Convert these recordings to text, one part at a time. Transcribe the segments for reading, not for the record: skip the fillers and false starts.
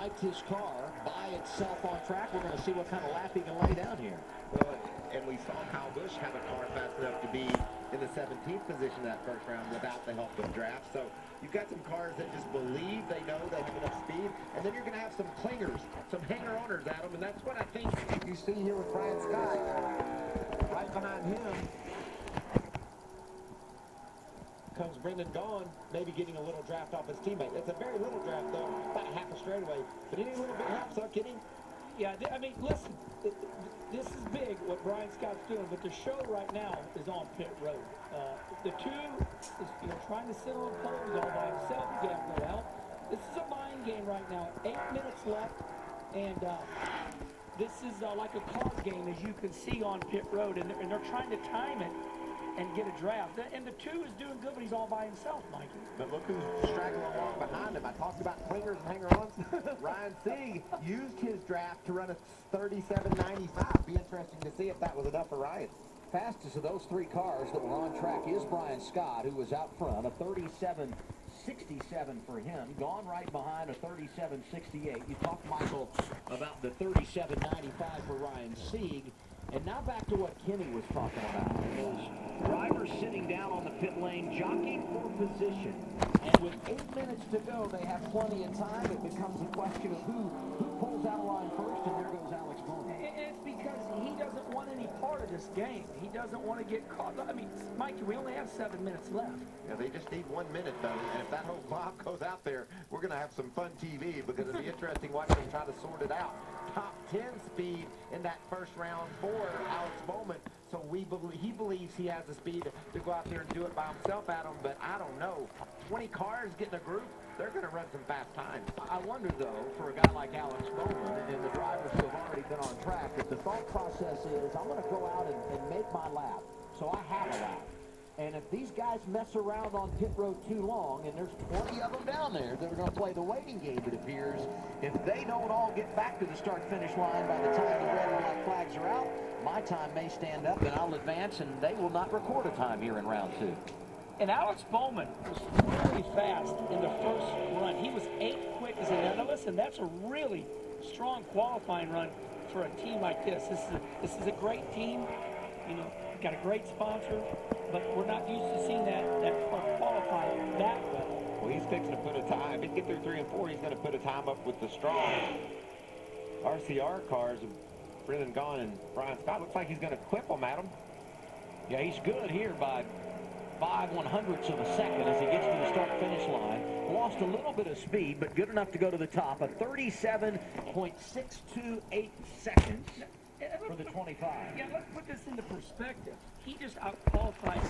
liked his car by itself on track. We're going to see what kind of lap he can lay down here. Well, and we saw Kyle Busch have a car fast enough to be in the 17th position that first round without the help of draft. So you've got some cars that just believe they know they have enough speed, and then you're going to have some clingers, some hanger-oners, Adam, and that's what I think you see here with Brian Scott. Right behind him comes Brendan Gaughan, maybe getting a little draft off his teammate. It's a very little draft, though, about half a straightaway, but any little bit helps, huh, Kenny? Yeah, I mean, listen, this is big what Brian Scott's doing, but the show right now is on pit road. The two is, trying to sit on poles all by himself. He can't go out. This is a mind game right now. 8 minutes left, and this is like a card game, as you can see on pit road, and they're trying to time it and get a draft. And the two is doing good, but he's all by himself, Mikey. But look who's straggling along behind him. I talked about clingers and hanger-ons. Ryan Sieg used his draft to run a 37.95. Be interesting to see if that was enough for Ryan. Fastest of those three cars that were on track is Brian Scott, who was out front. A 37.67 for him. Gone right behind a 37.68. You talked, Michael, about the 37.95 for Ryan Sieg. And now back to what Kenny was talking about. Those drivers sitting down on the pit lane, jockeying for position. And with 8 minutes to go, they have plenty of time. It becomes a question of who pulls out of line first, and there goes Alex Bowman. It's because he doesn't want any part of this game. He doesn't want to get caught. I mean, Mikey, we only have 7 minutes left. Yeah, they just need 1 minute, though. And if that whole clock goes out there, we're going to have some fun TV because it'll be interesting watching them try to sort it out. Top 10 speed in that first round for Alex Bowman. So he believes he has the speed to go out there and do it by himself, Adam, but I don't know. 20 cars getting a group, they're going to run some fast times. I wonder, though, for a guy like Alex Bowman and the drivers who have already been on track, if the thought process is, I'm going to go out and make my lap, so I have a lap. And if these guys mess around on pit road too long, and there's 20 of them down there that are going to play the waiting game, it appears, if they don't all get back to the start-finish line by the time the red and black flags are out, my time may stand up and I'll advance, and they will not record a time here in round 2. And Alex Bowman was really fast in the first run. He was 8th quickest in there. Now listen, that's a really strong qualifying run for a team like this. This is a great team. Got a great sponsor, but we're not used to seeing that car qualify that well. Well, he's fixing to put a time. If he can get through 3 and 4, he's going to put a time up with the strong RCR cars of Brendan Gaughan and Brian Scott. Looks like he's going to clip them, Adam. Yeah, he's good here by 5/100ths of a second as he gets to the start-finish line. Lost a little bit of speed, but good enough to go to the top. A 37.628 seconds for the 25. Yeah, let's put this into perspective. He just out-qualified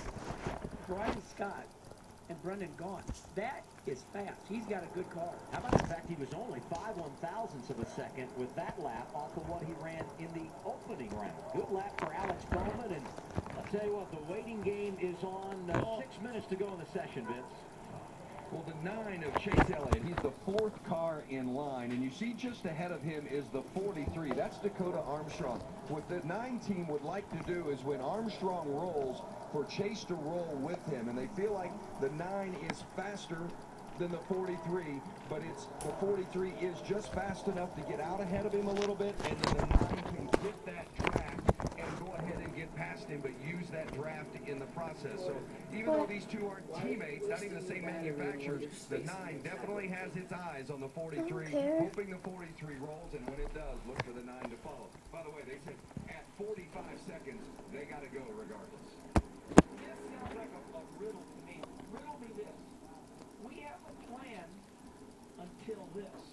Brian Scott and Brendan Gaughan. That is fast. He's got a good car. How about the fact he was only 5/1000ths of a second with that lap off of what he ran in the opening round. Good lap for Alex Bowman, and I'll tell you what, the waiting game is on. 6 minutes to go in the session, Vince. Well, the 9 of Chase Elliott, he's the 4th car in line, and you see just ahead of him is the 43. That's Dakota Armstrong. What the 9 team would like to do is when Armstrong rolls, for Chase to roll with him, and they feel like the 9 is faster than the 43, but the 43 is just fast enough to get out ahead of him a little bit, and then the 9 can get that draft and go ahead and get past him, but use that draft in the process. So even though these two aren't teammates, not even the same manufacturer, the 9 definitely has its eyes on the 43, hoping the 43 rolls, and when it does, look for the 9 to follow. By the way, they said at 45 seconds, they got to go regardless. This sounds like a riddle to me. Riddle me this. We have a plan until this.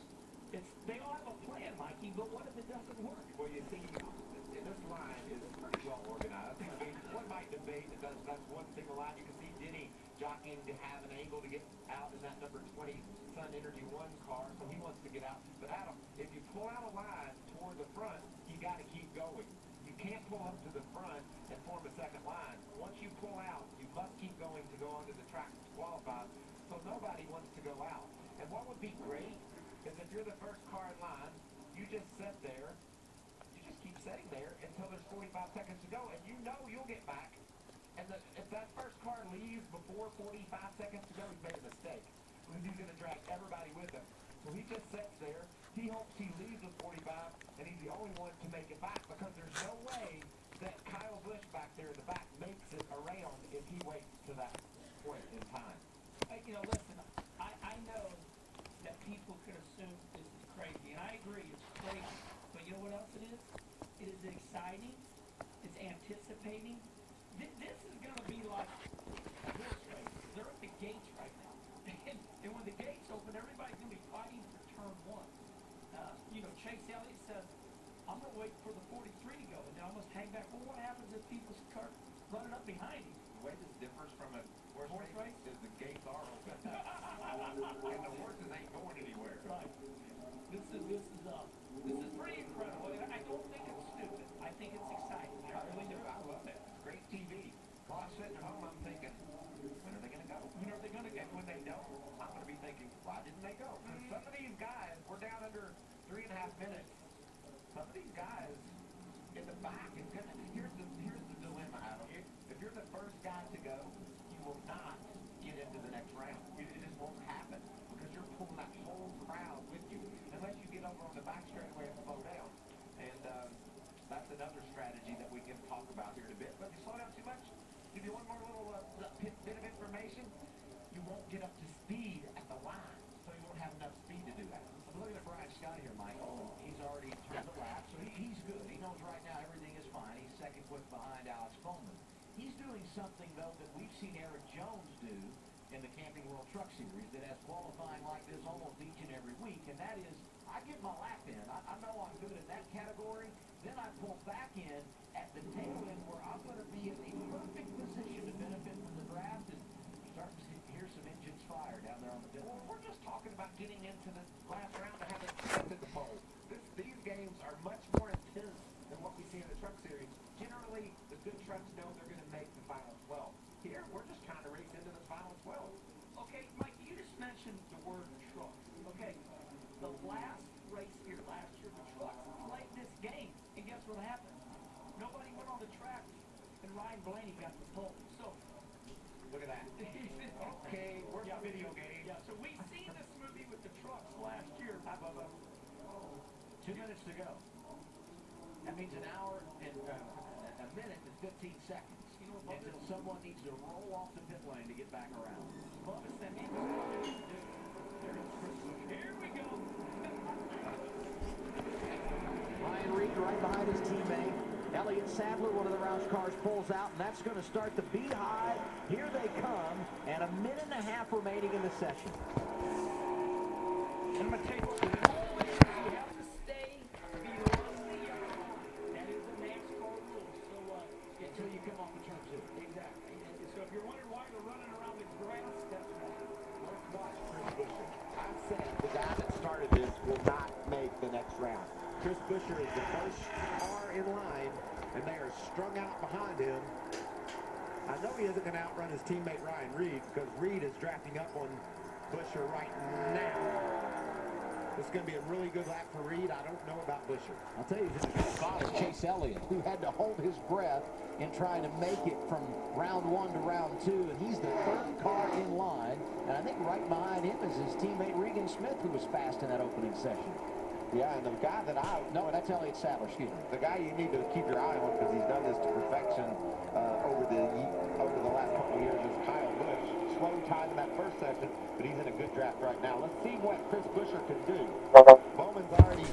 They all have a plan, Mikey, but what if it doesn't work? Well, you see, this line is pretty well organized. I mean, one might debate that that's one single line. You can see Denny jockeying to have an angle to get out in that number 20 Sun Energy 1 car, so he wants to get out. But Adam, if you pull out a line toward the front, you got to keep going. You can't pull up to the front and form a second line. Once you pull out, you must keep going to go onto the track to qualify. So nobody wants to go out. And what would be great is if you're the first car in line, you just sit there, you just keep sitting there until there's 45 seconds to go, and you know you'll get back. And if that first car leaves before 45 seconds to go, he's made a mistake. Because he's going to drag everybody with him. So he just sits there, He hopes he leaves with 45, and he's the only one to make it back because there's no way that Kyle Busch back there in the back makes it around if he waits to that point in time. You know, listen, I know that people could assume this is crazy, and I agree, it's crazy. But you know what else it is? It is exciting. It's anticipating. This is going to be like a horse race. They're at the gates right now. And when the gates open, everybody's going to be fighting for turn one. You know, Chase Elliott says, I'm going to wait for the 43 to go, and then I'm going to hang back. Well, what happens if people start running up behind him? The way this differs from a horse race is the gates are open. And the horses ain't going anywhere. Right. This is pretty incredible. I don't think it's stupid. I think it's exciting. I really do. I love it. It's great TV. While I'm sitting at home, I'm thinking, when are they going to go? When are they going to go? And when they don't, I'm going to be thinking, why didn't they go? Because some of these guys, we're down under 3.5 minutes. Some of these guys in the back is going to, here's the dilemma, Adam. If you're the first guy to go, you will not get into the next round. It just won't happen because you're pulling that whole crowd with you unless you get over on the back straightaway and slow down. And that's another strategy that we can talk about here in a bit. But if you slow down too much, give you one more little bit of information, you won't get up to speed at the line. So you won't have enough speed to do that. I'm looking at Brian Scott here, Michael. He's already turned the lap, so he's good. He knows right now everything is fine. He's second quick behind Alex Bowman. He's doing something, though, that we've seen Eric Jones do in the Camping World Truck Series that has qualifying like this almost each and every week, and that is I get my lap in. I know I'm good in that category. Then I pull back in at the tail end where I'm going to be in the perfect position to benefit from the draft and start to hear some engines fire down there on the pit. Well, we're just talking about getting into the last round to have a chance at the pole. These games are much more intense than what we see in the truck series. Generally, the good trucks know they're going to make the final 12. Here, we're just trying to race into the final 12. Okay, Mike, you just mentioned the word truck. Okay, the last race here last year, the trucks played this game, and guess what happened? Nobody went on the track, and Ryan Blaney got the pole. So, Look at that. Okay, where's the video game? Yeah, so we've seen this movie with the trucks last year. How about that? 2 minutes to go. That means an hour and a minute and 15 seconds until someone needs to roll off the pit lane to get back around. Bubba said he was going to do. Here we go. Ryan Reed right behind his teammate. Elliott Sadler, one of the Roush cars, pulls out, and that's going to start the Beehive. Here they come, and a minute and a half remaining in the session. And I'm going to tell you what, the rule is you have to stay below the yellow line. That is the NASCAR rule. So, Until you come off the turn two. exactly. So if you're wondering why you're running around the grass, that's why. Let's watch Chris Buescher. I said the guy that started this will not make the next round. Chris Buescher is the first car in line, and they are strung out behind him. I know he isn't going to outrun his teammate Ryan Reed because Reed is drafting up on Buescher right now. This is going to be a really good lap for Reed. I don't know about Buescher. I'll tell you, he's in a good spot is Chase Elliott, who had to hold his breath in trying to make it from round one to round two, and he's the third car in line. And I think right behind him is his teammate Regan Smith, who was fast in that opening session. Yeah, and the guy that No, that's Elliott Sadler, excuse me. The guy you need to keep your eye on because he's done this to perfection over the last couple of years is Kyle Busch. Slow time in that first session, but he's in a good draft right now. Let's see what Chris Buescher can do. Bowman's already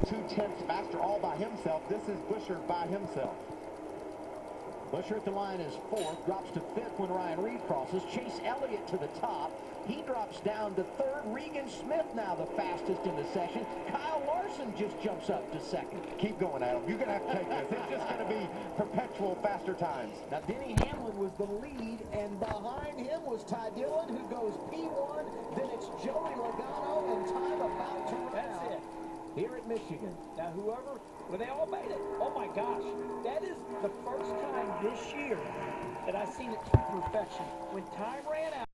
2/10 faster all by himself. This is Buescher by himself. Buescher at the line is fourth, drops to fifth when Ryan Reed crosses. Chase Elliott to the top. He drops down to third. Regan Smith now the fastest in the session. Kyle Larson just jumps up to second. Keep going, Adam. You're going to have to take this. It's just going to be perpetual faster times. Now, Denny Hamlin was the lead, and behind him was Ty Dillon, who goes P1. Then it's Joey Logano, and time about to run That's out it. here at Michigan. Now, well, they all made it. Oh, my gosh. That is the first time this year that I've seen it to perfection. When time ran out,